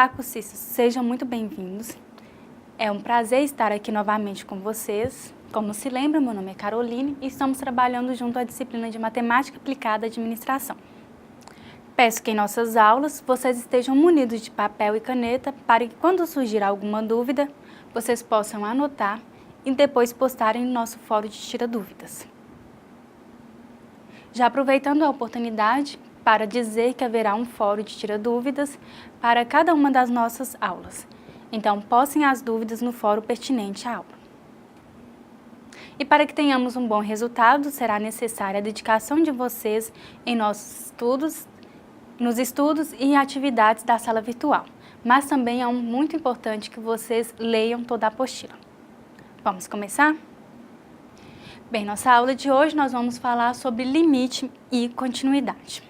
Olá, cursistas, sejam muito bem-vindos. É um prazer estar aqui novamente com vocês. Como se lembra, meu nome é Caroline e estamos trabalhando junto à disciplina de Matemática Aplicada à Administração. Peço que em nossas aulas vocês estejam munidos de papel e caneta para que quando surgir alguma dúvida, vocês possam anotar e depois postarem no nosso fórum de Tira Dúvidas. Já aproveitando a oportunidade para dizer que haverá um fórum de Tira Dúvidas para cada uma das nossas aulas. Então, postem as dúvidas no fórum pertinente à aula. E para que tenhamos um bom resultado, será necessária a dedicação de vocês em nos estudos e atividades da sala virtual. Mas também é muito importante que vocês leiam toda a apostila. Vamos começar? Bem, nossa aula de hoje nós vamos falar sobre limite e continuidade.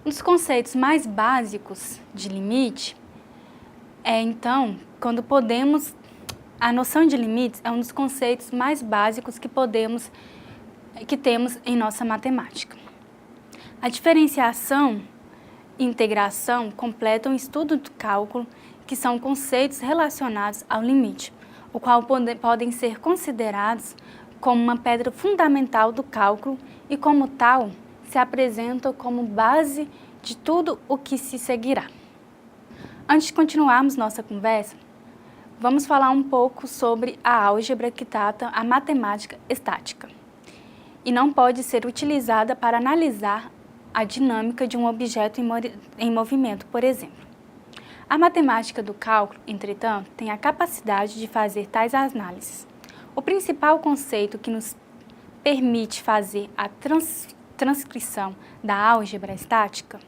Um dos conceitos mais básicos de limite é, então, a noção de limites é um dos conceitos mais básicos que temos em nossa matemática. A diferenciação e integração completam o estudo do cálculo, que são conceitos relacionados ao limite, o qual podem ser considerados como uma pedra fundamental do cálculo e, como tal, se apresentam como base de tudo o que se seguirá. Antes de continuarmos nossa conversa, vamos falar um pouco sobre a álgebra, que trata a matemática estática e não pode ser utilizada para analisar a dinâmica de um objeto em movimento, por exemplo. A matemática do cálculo, entretanto, tem a capacidade de fazer tais análises. O principal conceito que nos permite fazer a transcrição da álgebra estática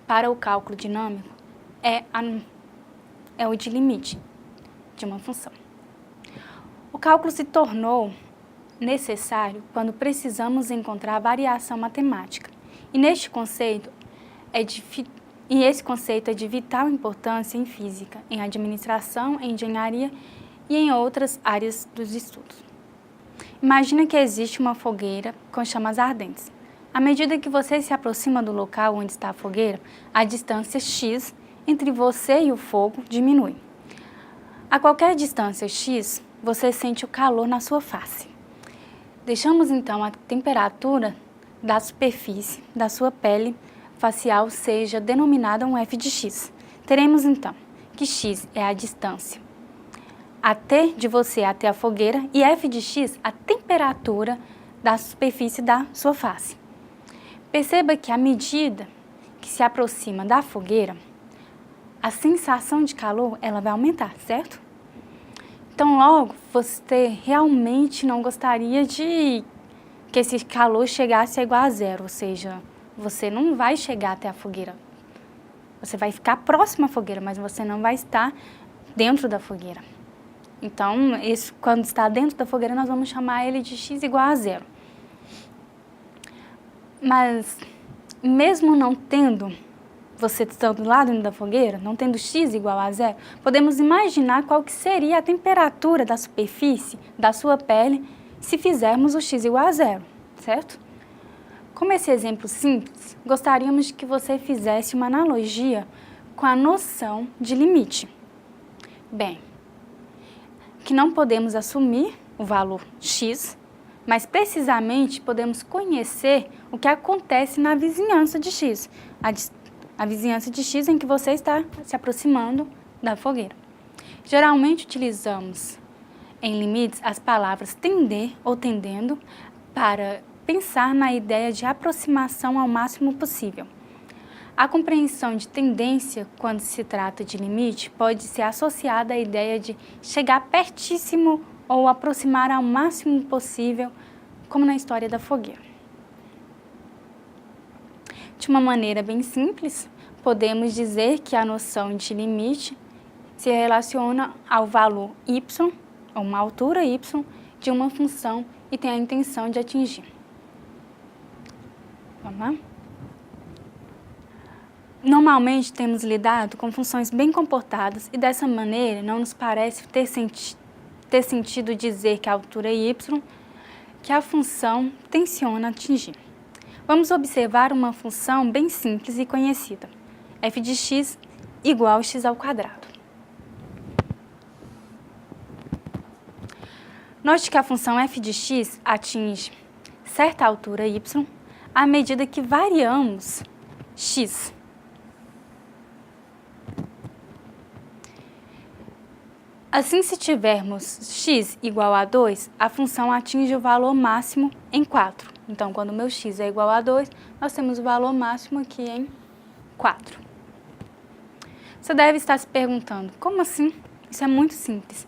para o cálculo dinâmico é o de limite de uma função. O cálculo se tornou necessário quando precisamos encontrar a variação matemática, e esse conceito é de vital importância em física, em administração, em engenharia e em outras áreas dos estudos. Imagina que existe uma fogueira com chamas ardentes. À medida que você se aproxima do local onde está a fogueira, a distância x entre você e o fogo diminui. A qualquer distância x, você sente o calor na sua face. Deixamos então a temperatura da superfície da sua pele facial seja denominada um f de x. Teremos então que x é a distância de você até a fogueira e f de x a temperatura da superfície da sua face. Perceba que à medida que se aproxima da fogueira, a sensação de calor ela vai aumentar, certo? Então, logo, você realmente não gostaria de que esse calor chegasse a igual a zero, ou seja, você não vai chegar até a fogueira. Você vai ficar próximo à fogueira, mas você não vai estar dentro da fogueira. Então, quando está dentro da fogueira, nós vamos chamar ele de x igual a zero. Mas, mesmo não tendo, você estando lá dentro da fogueira, não tendo x igual a zero, podemos imaginar qual que seria a temperatura da superfície da sua pele se fizermos o x igual a zero, certo? Como esse exemplo simples, gostaríamos que você fizesse uma analogia com a noção de limite. Bem, que não podemos assumir o valor x, mas precisamente podemos conhecer o que acontece na vizinhança de x, a vizinhança de x em que você está se aproximando da fogueira. Geralmente utilizamos em limites as palavras tender ou tendendo para pensar na ideia de aproximação ao máximo possível. A compreensão de tendência, quando se trata de limite, pode ser associada à ideia de chegar pertíssimo ou aproximar ao máximo possível, como na história da fogueira. De uma maneira bem simples, podemos dizer que a noção de limite se relaciona ao valor y, ou uma altura y, de uma função e tem a intenção de atingir. Vamos lá? Normalmente temos lidado com funções bem comportadas e dessa maneira não nos parece ter sentido dizer que a altura y que a função tenciona atingir. Vamos observar uma função bem simples e conhecida. F de x igual a x ao quadrado. Note que a função f de x atinge certa altura y à medida que variamos x. Assim, se tivermos x igual a 2, a função atinge o valor máximo em 4. Então, quando o meu x é igual a 2, nós temos o valor máximo aqui em 4. Você deve estar se perguntando, como assim? Isso é muito simples.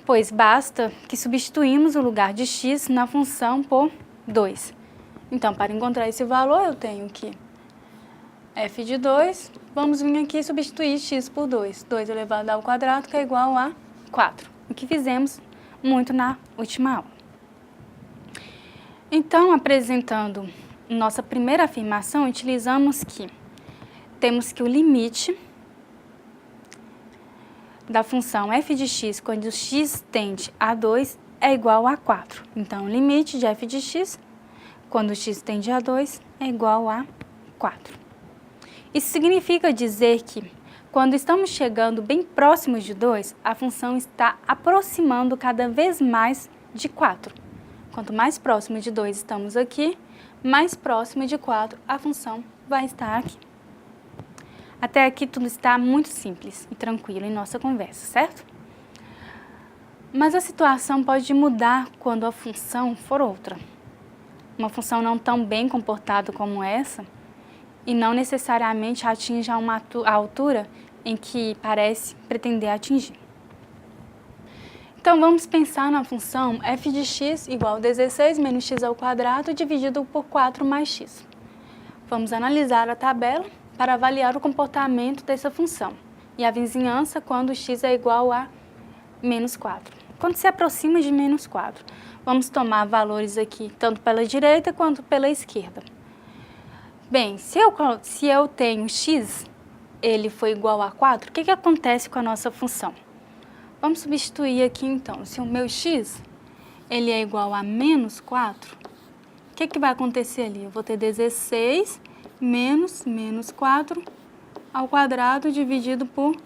Pois basta que substituímos o lugar de x na função por 2. Então, para encontrar esse valor, eu tenho que f de 2, vamos vir aqui substituir x por 2. 2 elevado ao quadrado, que é igual a 4. O que fizemos muito na última aula. Então, apresentando nossa primeira afirmação, utilizamos que temos que o limite da função f de x, quando x tende a 2, é igual a 4. Então, o limite de f de x, quando x tende a 2, é igual a 4. Isso significa dizer que, quando estamos chegando bem próximos de 2, a função está aproximando cada vez mais de 4. Quanto mais próximo de 2 estamos aqui, mais próximo de 4 a função vai estar aqui. Até aqui tudo está muito simples e tranquilo em nossa conversa, certo? Mas a situação pode mudar quando a função for outra. Uma função não tão bem comportada como essa e não necessariamente atinge a altura em que parece pretender atingir. Então, vamos pensar na função f de x igual a 16 menos x ao quadrado dividido por 4 mais x. Vamos analisar a tabela para avaliar o comportamento dessa função e a vizinhança quando x é igual a menos 4. Quando se aproxima de menos 4, vamos tomar valores aqui tanto pela direita quanto pela esquerda. Bem, se eu tenho x, ele foi igual a 4, o que acontece com a nossa função? Vamos substituir aqui então, se o meu x ele é igual a menos 4, o que vai acontecer ali? Eu vou ter 16 menos 4 ao quadrado dividido por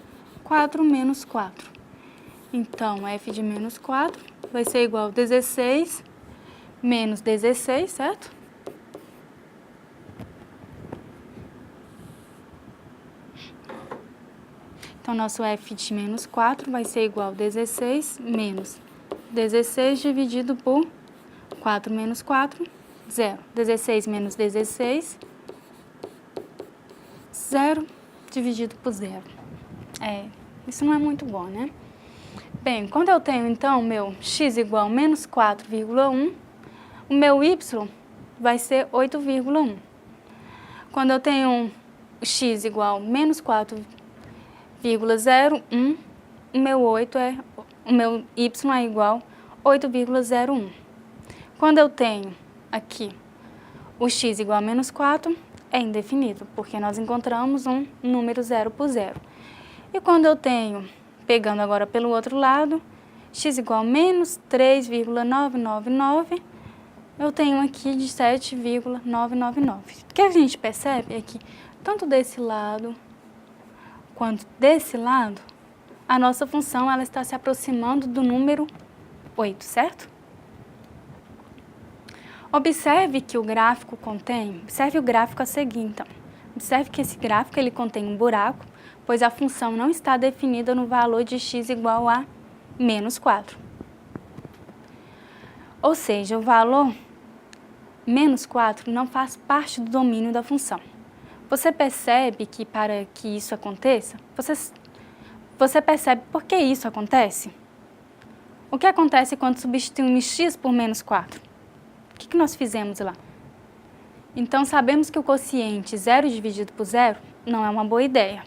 4 menos 4. Então, f de menos 4 vai ser igual a 16 menos 16, certo? Então, nosso f de menos 4 vai ser igual a 16 menos 16 dividido por 4 menos 4, 0. 16 menos 16, 0 dividido por 0. Isso não é muito bom, né? Bem, quando eu tenho, então, meu x igual a menos 4,1, o meu y vai ser 8,1. Quando eu tenho x igual a menos 4,01, o meu y é igual a 8,01. Quando eu tenho aqui o x igual a menos 4, é indefinido, porque nós encontramos um número 0 por 0. E quando eu tenho, pegando agora pelo outro lado, x igual a menos 3,999, eu tenho aqui de 7,999. O que a gente percebe é que, tanto desse lado quanto desse lado, a nossa função ela está se aproximando do número 8, certo? Observe que o gráfico observe o gráfico a seguir, então. Observe que esse gráfico ele contém um buraco, pois a função não está definida no valor de x igual a menos 4. Ou seja, o valor menos 4 não faz parte do domínio da função. Você percebe que para que isso aconteça, você percebe por que isso acontece? O que acontece quando substituímos x por menos 4? O que nós fizemos lá? Então, sabemos que o quociente 0 dividido por 0 não é uma boa ideia,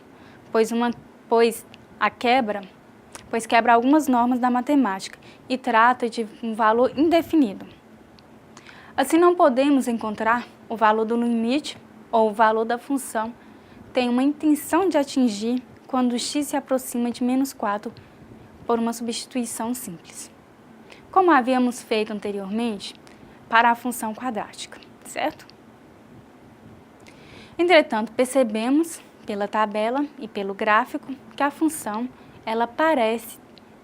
pois quebra algumas normas da matemática e trata de um valor indefinido. Assim, não podemos encontrar o valor do limite ou o valor da função tem uma intenção de atingir quando x se aproxima de menos 4 por uma substituição simples, como havíamos feito anteriormente para a função quadrática, certo? Entretanto, percebemos pela tabela e pelo gráfico que a função ela parece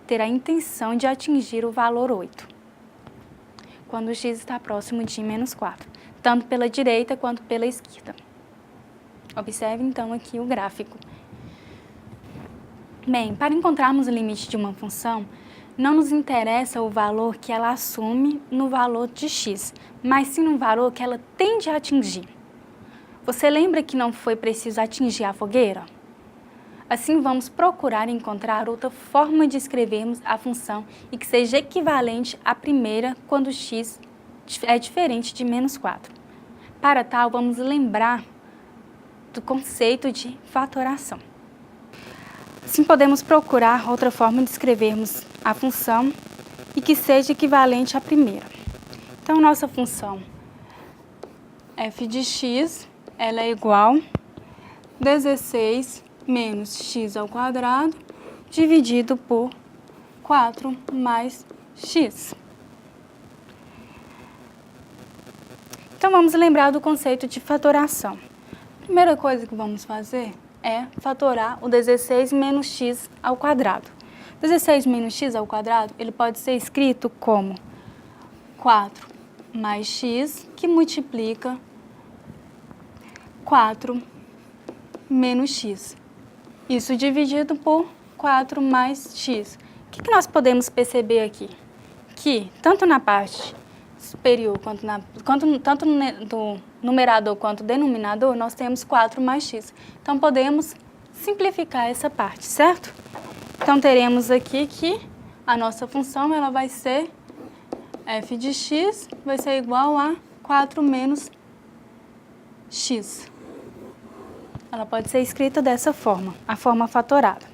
ter a intenção de atingir o valor 8, quando o x está próximo de menos 4, tanto pela direita quanto pela esquerda. Observe então aqui o gráfico. Bem, para encontrarmos o limite de uma função, não nos interessa o valor que ela assume no valor de x, mas sim no valor que ela tende a atingir. Você lembra que não foi preciso atingir a fogueira? Assim, vamos procurar encontrar outra forma de escrevermos a função e que seja equivalente à primeira quando x é diferente de menos 4. Para tal, vamos lembrar do conceito de fatoração. Assim, podemos procurar outra forma de escrevermos a função e que seja equivalente à primeira. Então, nossa função f de x ela é igual a 16 menos x ao quadrado dividido por 4 mais x. Então, vamos lembrar do conceito de fatoração. A primeira coisa que vamos fazer é fatorar o 16 menos x ao quadrado. 16 menos x ao quadrado, ele pode ser escrito como 4 mais x, que multiplica 4 menos x. Isso dividido por 4 mais x. O que nós podemos perceber aqui? Que tanto na parte superior tanto no numerador quanto no denominador, nós temos 4 mais x. Então, podemos simplificar essa parte, certo? Então, teremos aqui que a nossa função ela vai ser f de x vai ser igual a 4 menos x. Ela pode ser escrita dessa forma, a forma fatorada.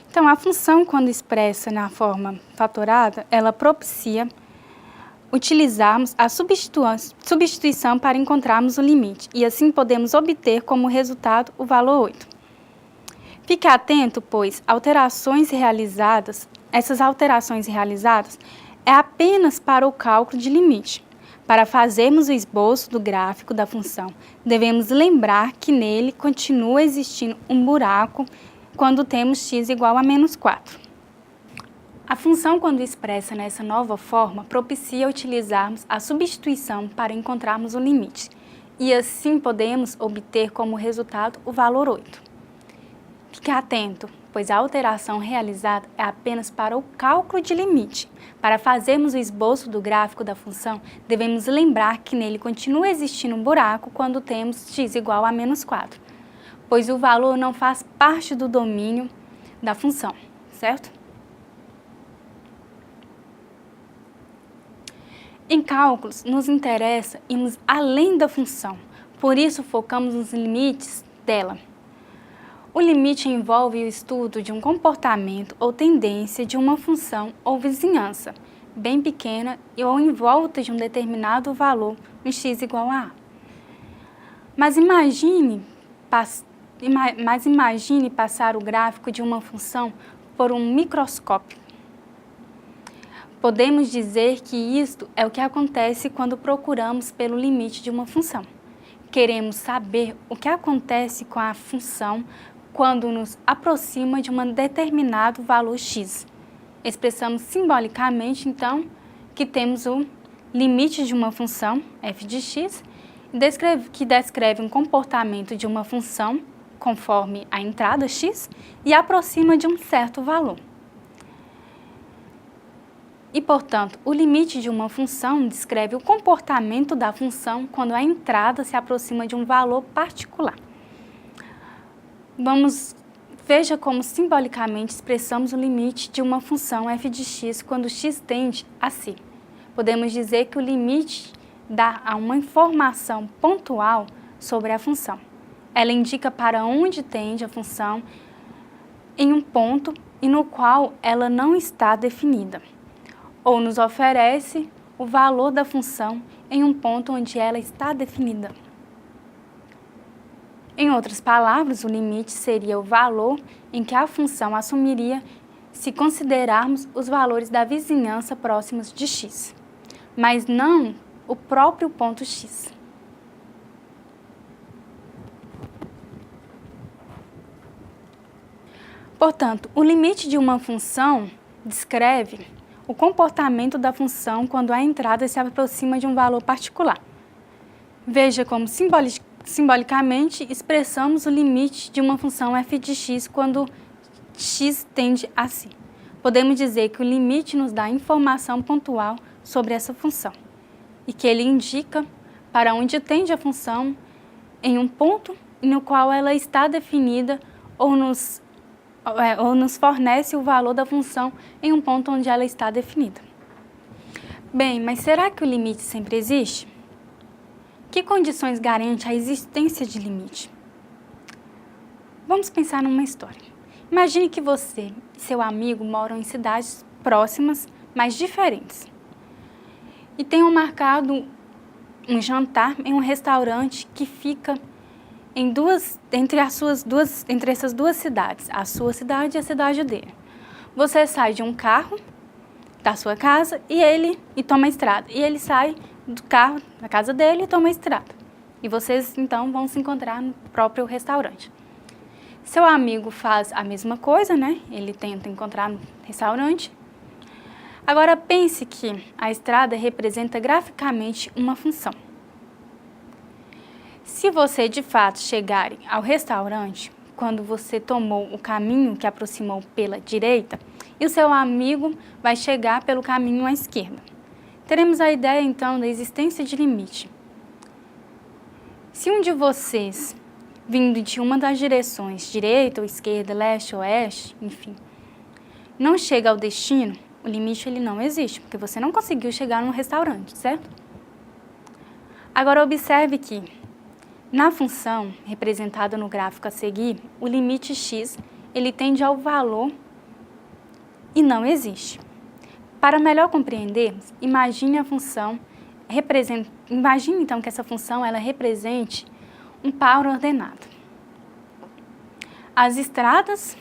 Então, a função, quando expressa na forma fatorada, ela propicia utilizarmos a substituição para encontrarmos o limite, e assim podemos obter como resultado o valor 8. Fique atento, pois essas alterações realizadas é apenas para o cálculo de limite. Para fazermos o esboço do gráfico da função, devemos lembrar que nele continua existindo um buraco quando temos x igual a menos 4. A função, quando expressa nessa nova forma, propicia utilizarmos a substituição para encontrarmos o limite, e assim podemos obter como resultado o valor 8. Fique atento, pois a alteração realizada é apenas para o cálculo de limite. Para fazermos o esboço do gráfico da função, devemos lembrar que nele continua existindo um buraco quando temos x igual a menos 4, pois o valor não faz parte do domínio da função, certo? Em cálculos, nos interessa irmos além da função, por isso focamos nos limites dela. O limite envolve o estudo de um comportamento ou tendência de uma função ou vizinhança, bem pequena ou em volta de um determinado valor, no x igual a A. Mas imagine passar o gráfico de uma função por um microscópio. Podemos dizer que isto é o que acontece quando procuramos pelo limite de uma função. Queremos saber o que acontece com a função quando nos aproxima de um determinado valor x. Expressamos simbolicamente, então, que temos o limite de uma função, f de x, que descreve um comportamento de uma função conforme a entrada x e aproxima de um certo valor. E, portanto, o limite de uma função descreve o comportamento da função quando a entrada se aproxima de um valor particular. Veja como simbolicamente expressamos o limite de uma função f de x quando x tende a si. Podemos dizer que o limite dá a uma informação pontual sobre a função. Ela indica para onde tende a função em um ponto e no qual ela não está definida, ou nos oferece o valor da função em um ponto onde ela está definida. Em outras palavras, o limite seria o valor em que a função assumiria se considerarmos os valores da vizinhança próximos de x, mas não o próprio ponto x. Portanto, o limite de uma função descreve o comportamento da função quando a entrada se aproxima de um valor particular. Veja como simbolicamente expressamos o limite de uma função f de x quando x tende a si. Podemos dizer que o limite nos dá informação pontual sobre essa função e que ele indica para onde tende a função em um ponto no qual ela está definida ou nos fornece o valor da função em um ponto onde ela está definida. Bem, mas será que o limite sempre existe? Que condições garante a existência de limite? Vamos pensar numa história. Imagine que você e seu amigo moram em cidades próximas, mas diferentes. E tenham marcado um jantar em um restaurante que fica entre essas duas cidades, a sua cidade e a cidade dele. Você sai de um carro da sua casa e toma a estrada. E ele sai do carro da casa dele e toma a estrada. E vocês, então, vão se encontrar no próprio restaurante. Seu amigo faz a mesma coisa, né? Ele tenta encontrar no restaurante. Agora, pense que a estrada representa graficamente uma função. Se você, de fato, chegar ao restaurante, quando você tomou o caminho que aproximou pela direita, e o seu amigo vai chegar pelo caminho à esquerda. Teremos a ideia, então, da existência de limite. Se um de vocês, vindo de uma das direções, direita ou esquerda, leste ou oeste, enfim, não chega ao destino, o limite ele não existe, porque você não conseguiu chegar no restaurante, certo? Agora, observe que, na função representada no gráfico a seguir, o limite x ele tende ao valor e não existe. Para melhor compreendermos, imagine então que essa função ela represente um par ordenado. As estradas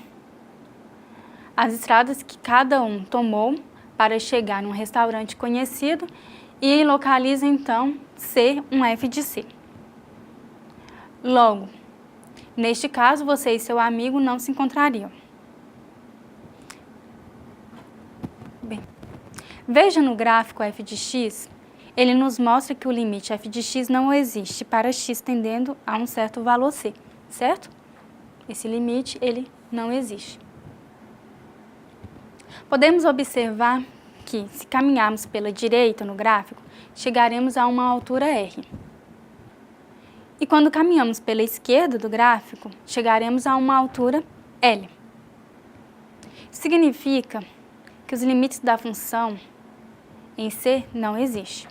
que cada um tomou para chegar num restaurante conhecido e localiza então C um f de C. Logo, neste caso, você e seu amigo não se encontrariam. Bem, veja no gráfico f de x, ele nos mostra que o limite f de x não existe para x tendendo a um certo valor c, certo? Esse limite, ele não existe. Podemos observar que, se caminharmos pela direita no gráfico, chegaremos a uma altura r. E quando caminhamos pela esquerda do gráfico, chegaremos a uma altura L. Significa que os limites da função em C não existem.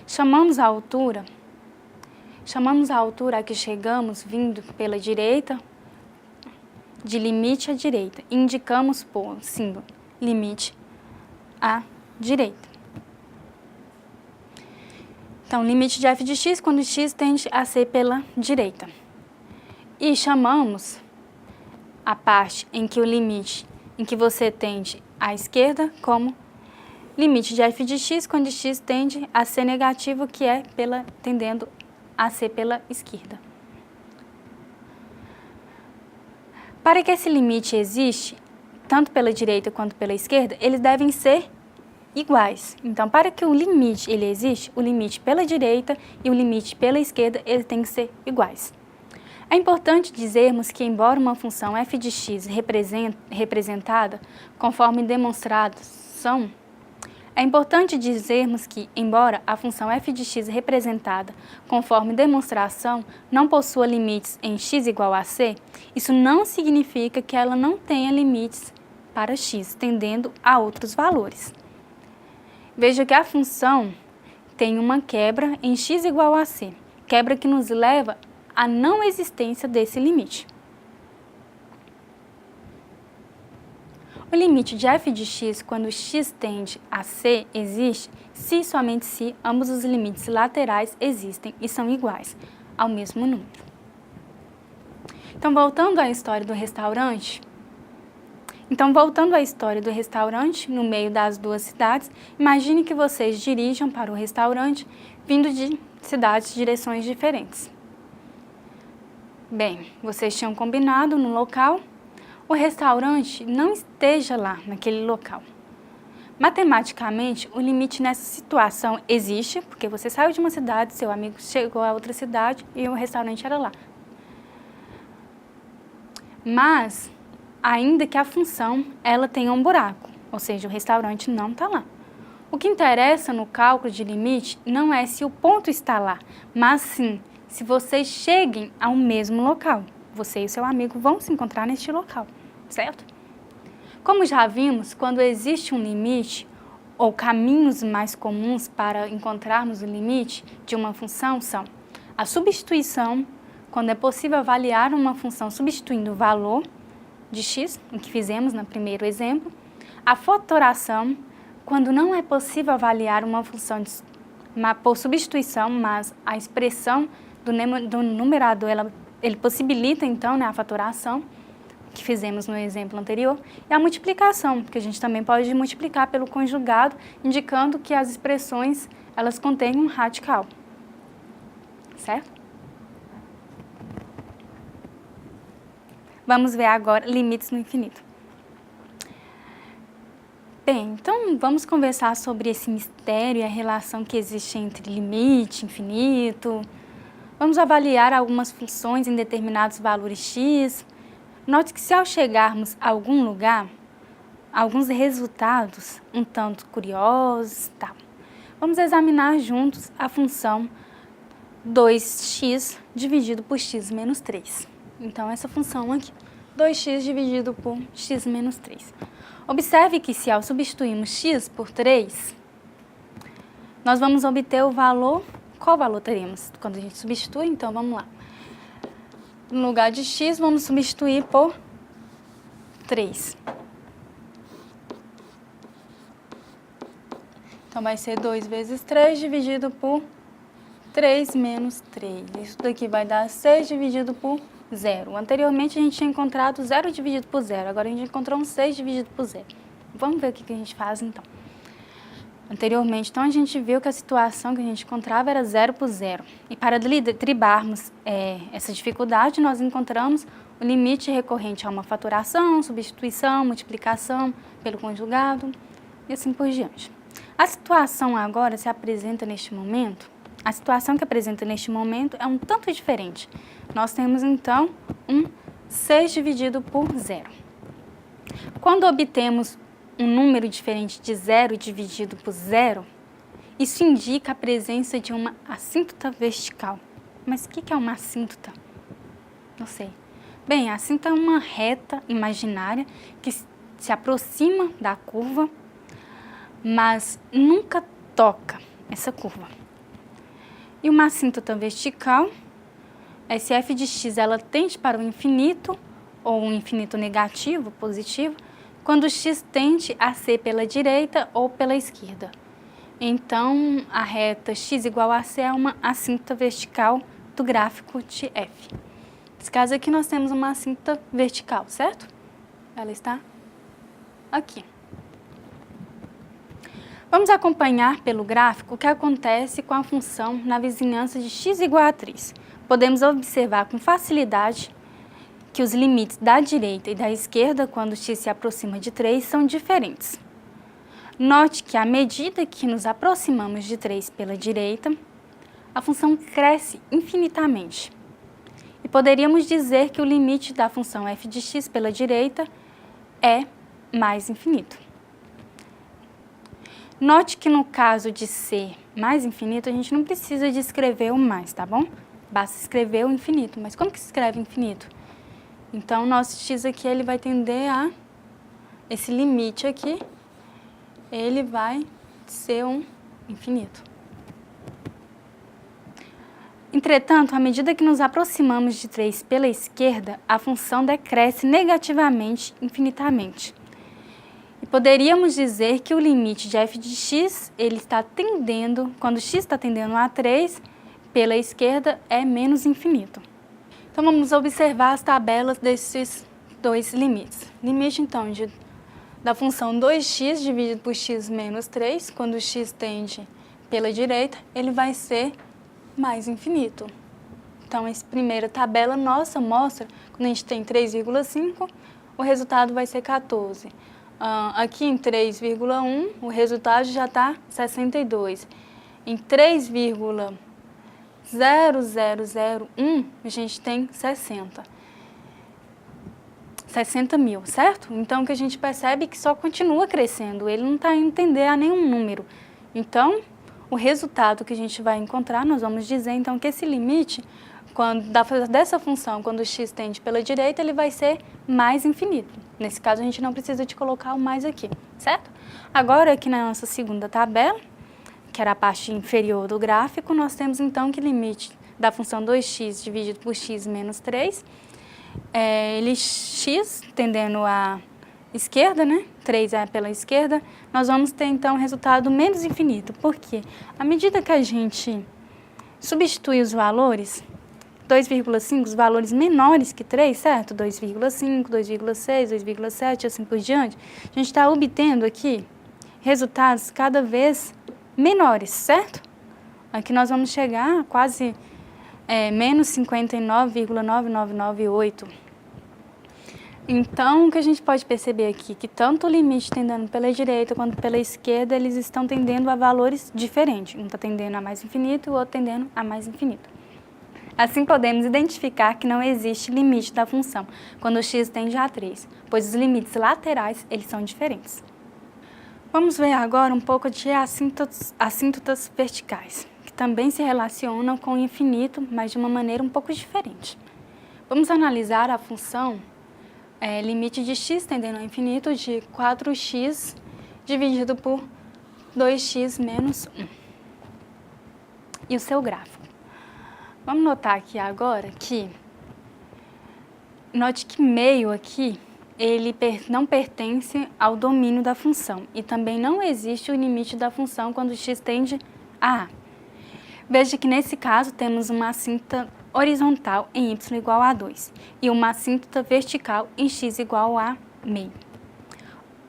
Chamamos a altura a que chegamos vindo pela direita, de limite à direita, e indicamos por símbolo limite à direita. Então, limite de f de x quando x tende a ser pela direita. E chamamos a parte em que você tende à esquerda como limite de f de x quando x tende a ser negativo, que é tendendo a ser pela esquerda. Para que esse limite existe, tanto pela direita quanto pela esquerda, eles devem ser iguais. Então, para que o limite ele existe, o limite pela direita e o limite pela esquerda, eles têm que ser iguais. É importante dizermos que, embora uma função f de x representada conforme demonstração, é importante dizermos que, embora a função f de x representada conforme demonstração não possua limites em x igual a c, isso não significa que ela não tenha limites para x, tendendo a outros valores. Veja que a função tem uma quebra em x igual a c, quebra que nos leva à não existência desse limite. O limite de f de x quando x tende a c existe se e somente se ambos os limites laterais existem e são iguais ao mesmo número. Então, voltando à história do restaurante, Então, voltando à história do restaurante, no meio das duas cidades, imagine que vocês dirijam para o restaurante vindo de cidades de direções diferentes. Bem, vocês tinham combinado no local, o restaurante não esteja lá naquele local. Matematicamente, o limite nessa situação existe, porque você saiu de uma cidade, seu amigo chegou a outra cidade e o restaurante era lá. Mas, ainda que a função ela tenha um buraco, ou seja, o restaurante não está lá. O que interessa no cálculo de limite não é se o ponto está lá, mas sim se vocês cheguem ao mesmo local. Você e o seu amigo vão se encontrar neste local, certo? Como já vimos, quando existe um limite, ou caminhos mais comuns para encontrarmos o limite de uma função são a substituição, quando é possível avaliar uma função substituindo o valor de x, o que fizemos no primeiro exemplo, a fatoração, quando não é possível avaliar uma função por substituição, mas a expressão do numerador ele possibilita então, né, a fatoração, que fizemos no exemplo anterior, e a multiplicação, porque a gente também pode multiplicar pelo conjugado, indicando que as expressões elas contêm um radical, certo? Vamos ver agora limites no infinito. Bem, então vamos conversar sobre esse mistério e a relação que existe entre limite, infinito. Vamos avaliar algumas funções em determinados valores x. Note que se ao chegarmos a algum lugar, alguns resultados um tanto curiosos, tá? Vamos examinar juntos a função 2x dividido por x menos 3. Então, essa função aqui, 2x dividido por x menos 3. Observe que se ao substituirmos x por 3, nós vamos obter o valor, qual valor teremos quando a gente substitui? Então, vamos lá. No lugar de x, vamos substituir por 3. Então, vai ser 2 vezes 3 dividido por 3 menos 3. Isso daqui vai dar 6 dividido por 0. Anteriormente, a gente tinha encontrado 0 dividido por 0. Agora, a gente encontrou um 6 dividido por 0. Vamos ver o que a gente faz, então. Anteriormente, então, a gente viu que a situação que a gente encontrava era 0 por 0. E para dribarmos essa dificuldade, nós encontramos o limite recorrente a uma fatoração, substituição, multiplicação pelo conjugado e assim por diante. A situação agora se apresenta neste momento, a situação que apresenta neste momento é um tanto diferente. Nós temos, então, um 6 dividido por 0. Quando obtemos um número diferente de 0 dividido por 0, isso indica a presença de uma assíntota vertical. Mas o que é uma assíntota? Não sei. Bem, a assíntota é uma reta imaginária que se aproxima da curva, mas nunca toca essa curva. E uma assíntota vertical, se f de x ela tende para o infinito, ou um infinito negativo, positivo, quando x tende a ser pela direita ou pela esquerda. Então, a reta x igual a c é uma assíntota vertical do gráfico de f. Nesse caso aqui, nós temos uma assíntota vertical, certo? Ela está aqui. Vamos acompanhar pelo gráfico o que acontece com a função na vizinhança de x igual a 3. Podemos observar com facilidade que os limites da direita e da esquerda, quando x se aproxima de 3, são diferentes. Note que à medida que nos aproximamos de 3 pela direita, a função cresce infinitamente. E poderíamos dizer que o limite da função f de x pela direita é mais infinito. Note que no caso de ser mais infinito, a gente não precisa de escrever o mais, tá bom? Basta escrever o infinito. Mas como que se escreve infinito? Então, nosso x aqui, ele vai tender a, esse limite aqui, ele vai ser um infinito. Entretanto, à medida que nos aproximamos de 3 pela esquerda, a função decresce negativamente infinitamente. E poderíamos dizer que o limite de f de x, ele está tendendo, quando x está tendendo a 3, pela esquerda é menos infinito. Então, vamos observar as tabelas desses dois limites. Limite, então, da função 2x dividido por x menos 3, quando x tende pela direita, ele vai ser mais infinito. Então, essa primeira tabela nossa mostra, quando a gente tem 3,5, o resultado vai ser 14. Aqui em 3,1, o resultado já está 62. Em 3,0001, a gente tem 60 mil, certo? Então, que a gente percebe que só continua crescendo, ele não está indo tender a nenhum número. Então, o resultado que a gente vai encontrar, nós vamos dizer, então, que esse limite, dessa função, quando o x tende pela direita, ele vai ser mais infinito. Nesse caso, a gente não precisa de colocar o mais aqui, certo? Agora, aqui na nossa segunda tabela, que era a parte inferior do gráfico, nós temos, então, que limite da função 2x dividido por x menos 3, ele x tendendo à esquerda, né? 3 é pela esquerda, nós vamos ter então um resultado menos infinito. Por quê? À medida que a gente substitui os valores, 2,5, os valores menores que 3, certo? 2,5, 2,6, 2,7, assim por diante, a gente está obtendo aqui resultados cada vez menores, certo? Aqui nós vamos chegar a quase menos 59,9998. Então, o que a gente pode perceber aqui que tanto o limite tendendo pela direita quanto pela esquerda, eles estão tendendo a valores diferentes. Um está tendendo a mais infinito e o outro tendendo a mais infinito. Assim, podemos identificar que não existe limite da função quando o x tende a 3, pois os limites laterais eles são diferentes. Vamos ver agora um pouco de assíntotas verticais, que também se relacionam com o infinito, mas de uma maneira um pouco diferente. Vamos analisar a função limite de x tendendo ao infinito de 4x dividido por 2x menos 1. E o seu gráfico. Vamos notar aqui agora que, note que meio aqui, ele não pertence ao domínio da função e também não existe o limite da função quando x tende a A. Veja que nesse caso temos uma assíntota horizontal em y igual a 2 e uma assíntota vertical em x igual a meio.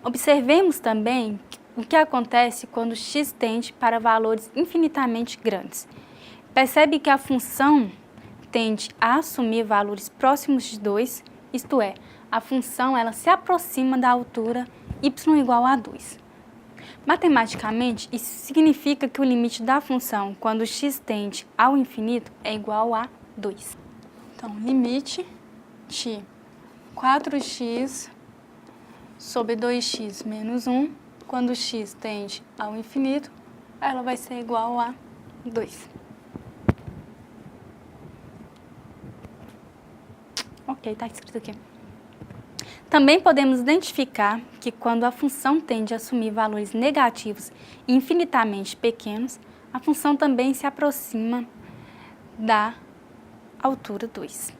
Observemos também o que acontece quando x tende para valores infinitamente grandes. Percebe que a função tende a assumir valores próximos de 2, isto é, a função ela se aproxima da altura y igual a 2. Matematicamente, isso significa que o limite da função quando x tende ao infinito é igual a 2. Então, limite de 4x sobre 2x menos 1, quando x tende ao infinito, ela vai ser igual a 2. Ok, está escrito aqui. Também podemos identificar que quando a função tende a assumir valores negativos e infinitamente pequenos, a função também se aproxima da altura 2.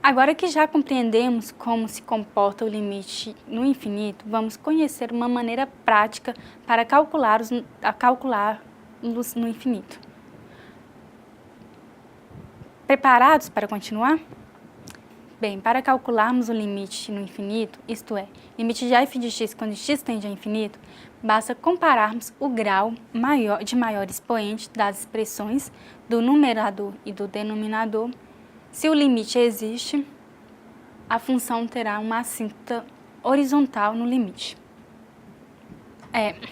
Agora que já compreendemos como se comporta o limite no infinito, vamos conhecer uma maneira prática para calculá-los no infinito. Preparados para continuar? Bem, para calcularmos o limite no infinito, isto é, limite de f de x quando x tende a infinito, basta compararmos o grau de maior expoente das expressões do numerador e do denominador. Se o limite existe, a função terá uma assíntota horizontal no limite.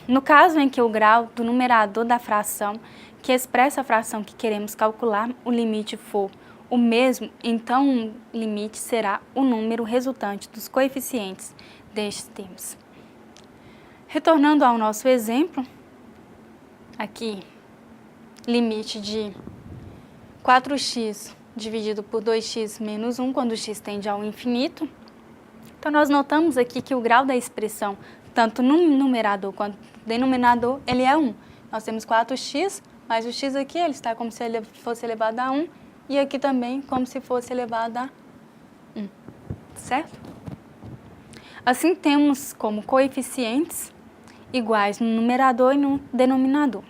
No caso em que o grau do numerador da fração que expressa a fração que queremos calcular, o limite for o mesmo, então o limite será o número resultante dos coeficientes destes termos. Retornando ao nosso exemplo, aqui, limite de 4x dividido por 2x menos 1, quando x tende ao infinito. Então, nós notamos aqui que o grau da expressão, tanto no numerador quanto no denominador, ele é 1. Nós temos 4x, mas o x aqui ele está como se ele fosse elevado a 1, e aqui também como se fosse elevado a 1, certo? Assim, temos como coeficientes iguais no numerador e no denominador.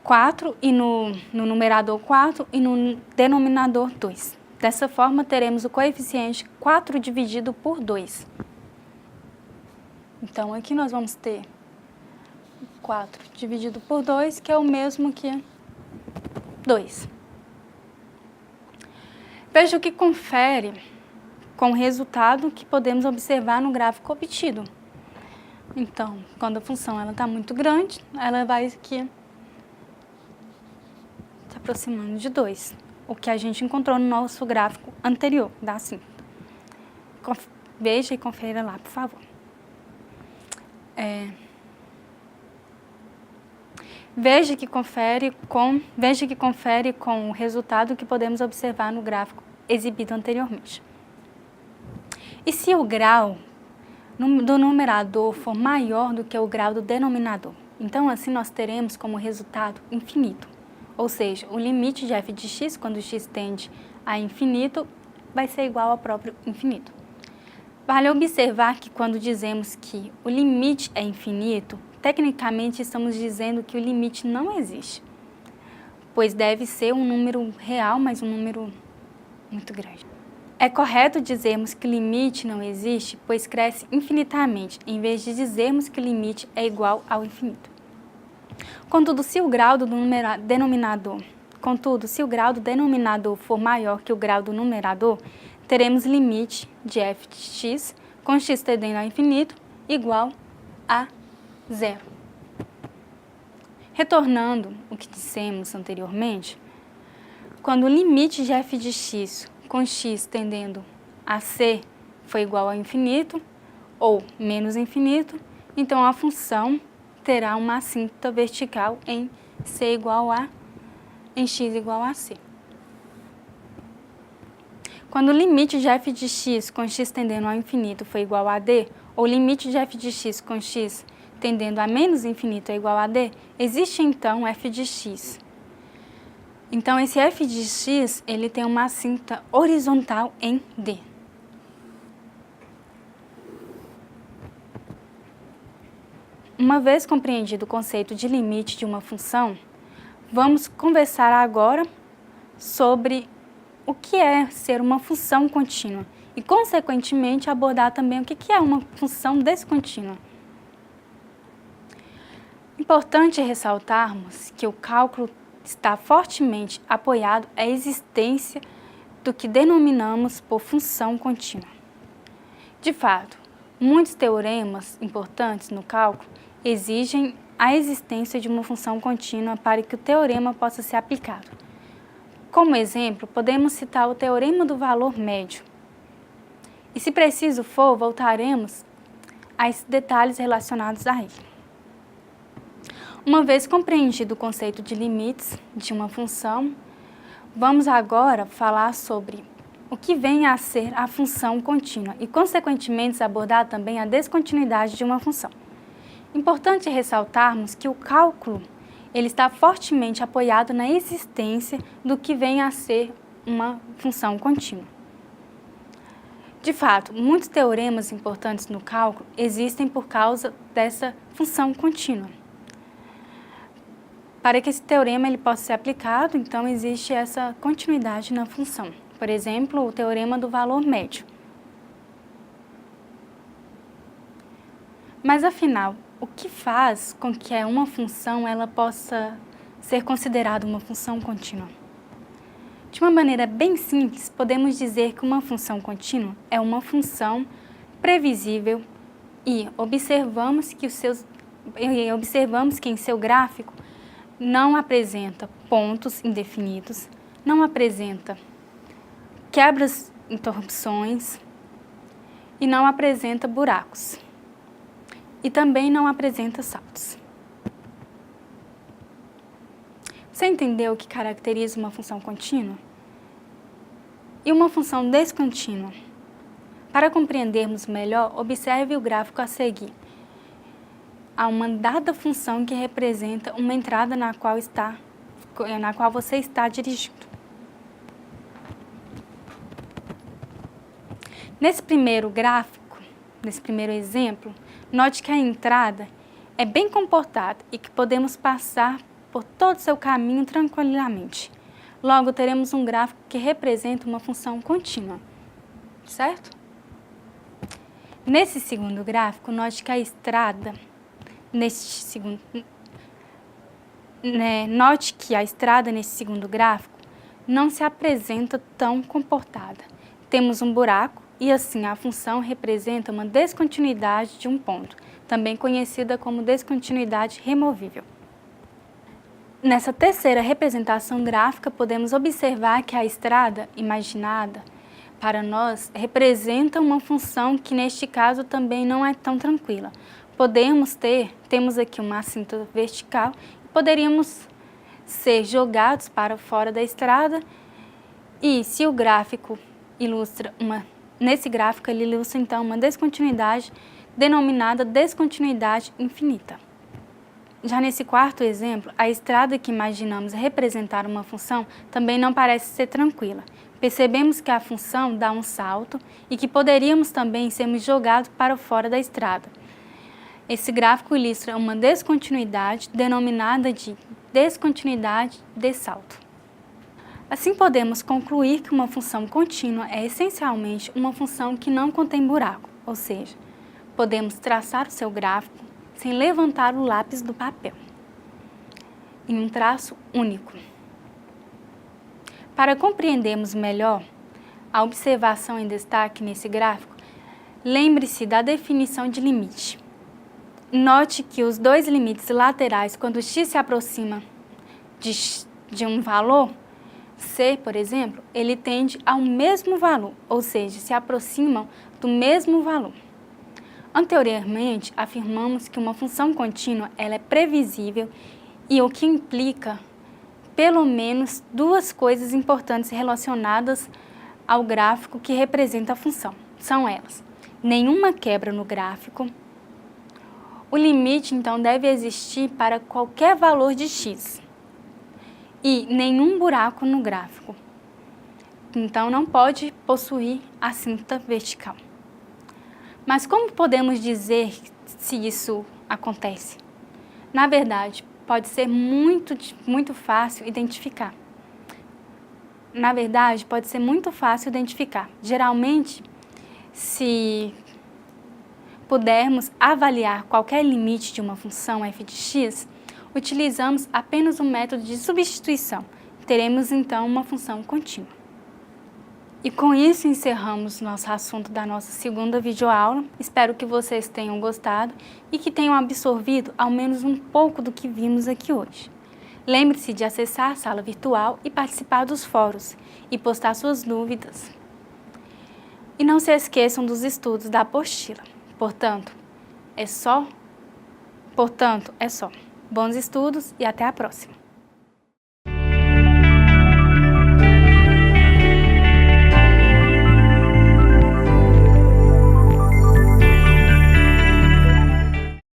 4 e no numerador 4 e no denominador 2. Dessa forma, teremos o coeficiente 4 dividido por 2. Então, aqui nós vamos ter 4 dividido por 2, que é o mesmo que 2. Veja o que confere com o resultado que podemos observar no gráfico obtido. Então, quando a função está muito grande, ela vai aqui se aproximando de 2, o que a gente encontrou no nosso gráfico anterior, da assim. Veja e confira lá, por favor. Veja que confere com o resultado que podemos observar no gráfico exibido anteriormente. E se o grau do numerador for maior do que o grau do denominador? Então, assim, nós teremos como resultado infinito. Ou seja, o limite de f de x, quando x tende a infinito, vai ser igual ao próprio infinito. Vale observar que quando dizemos que o limite é infinito, tecnicamente estamos dizendo que o limite não existe, pois deve ser um número real, mas um número muito grande. É correto dizermos que o limite não existe, pois cresce infinitamente, em vez de dizermos que o limite é igual ao infinito. Contudo, se o grau do denominador for maior que o grau do numerador, teremos limite de f de x, com x tendendo ao infinito, igual a 0. Retornando o que dissemos anteriormente, quando o limite de f de x com x tendendo a c for igual ao infinito ou menos infinito, então a função terá uma assíntota vertical em x igual a c. Quando o limite de f de x com x tendendo ao infinito for igual a d, ou o limite de f de x com x tendendo a menos infinito é igual a d, existe então f de x. Então, esse f de x, ele tem uma assíntota horizontal em d. Uma vez compreendido o conceito de limite de uma função, vamos conversar agora sobre o que é ser uma função contínua e, consequentemente, abordar também o que é uma função descontínua. Importante ressaltarmos que o cálculo está fortemente apoiado à existência do que denominamos por função contínua. De fato, muitos teoremas importantes no cálculo exigem a existência de uma função contínua para que o teorema possa ser aplicado. Como exemplo, podemos citar o teorema do valor médio. E, se preciso for, voltaremos a esses detalhes relacionados a ele. Uma vez compreendido o conceito de limites de uma função, vamos agora falar sobre o que vem a ser a função contínua e, consequentemente, abordar também a descontinuidade de uma função. Importante ressaltarmos que o cálculo ele está fortemente apoiado na existência do que vem a ser uma função contínua. De fato, muitos teoremas importantes no cálculo existem por causa dessa função contínua. Para que esse teorema ele possa ser aplicado, então existe essa continuidade na função. Por exemplo, o teorema do valor médio. Mas, afinal, o que faz com que uma função ela possa ser considerada uma função contínua? De uma maneira bem simples, podemos dizer que uma função contínua é uma função previsível e observamos que em seu gráfico não apresenta pontos indefinidos, não apresenta quebras, interrupções e não apresenta buracos. E também não apresenta saltos. Você entendeu o que caracteriza uma função contínua? E uma função descontínua? Para compreendermos melhor, observe o gráfico a seguir. Há uma dada função que representa uma entrada na qual você está dirigindo. Nesse primeiro gráfico, nesse primeiro exemplo, note que a entrada é bem comportada e que podemos passar por todo o seu caminho tranquilamente. Logo, teremos um gráfico que representa uma função contínua, certo? Nesse segundo gráfico, note que a estrada, nesse segundo gráfico não se apresenta tão comportada. Temos um buraco e assim a função representa uma descontinuidade de um ponto, também conhecida como descontinuidade removível. Nessa terceira representação gráfica, podemos observar que a estrada imaginada para nós representa uma função que neste caso também não é tão tranquila. Temos aqui uma cinta vertical e poderíamos ser jogados para fora da estrada e se o gráfico nesse gráfico ele ilustra então uma descontinuidade denominada descontinuidade infinita. Já nesse quarto exemplo, a estrada que imaginamos representar uma função também não parece ser tranquila. Percebemos que a função dá um salto e que poderíamos também sermos jogados para fora da estrada. Esse gráfico ilustra uma descontinuidade denominada de descontinuidade de salto. Assim, podemos concluir que uma função contínua é essencialmente uma função que não contém buraco, ou seja, podemos traçar o seu gráfico sem levantar o lápis do papel, em um traço único. Para compreendermos melhor a observação em destaque nesse gráfico, lembre-se da definição de limite. Note que os dois limites laterais, quando x se aproxima de um valor, c, por exemplo, ele tende ao mesmo valor, ou seja, se aproximam do mesmo valor. Anteriormente, afirmamos que uma função contínua ela é previsível e o que implica pelo menos duas coisas importantes relacionadas ao gráfico que representa a função. São elas: nenhuma quebra no gráfico, o limite então deve existir para qualquer valor de x e nenhum buraco no gráfico. Então não pode possuir a cinta vertical. Mas como podemos dizer se isso acontece? Na verdade, pode ser muito fácil identificar. Geralmente, se pudermos avaliar qualquer limite de uma função f de x, utilizamos apenas o método de substituição. Teremos então uma função contínua. E com isso encerramos nosso assunto da nossa segunda videoaula. Espero que vocês tenham gostado e que tenham absorvido ao menos um pouco do que vimos aqui hoje. Lembre-se de acessar a sala virtual e participar dos fóruns e postar suas dúvidas. E não se esqueçam dos estudos da apostila. Portanto, é só. Bons estudos e até a próxima!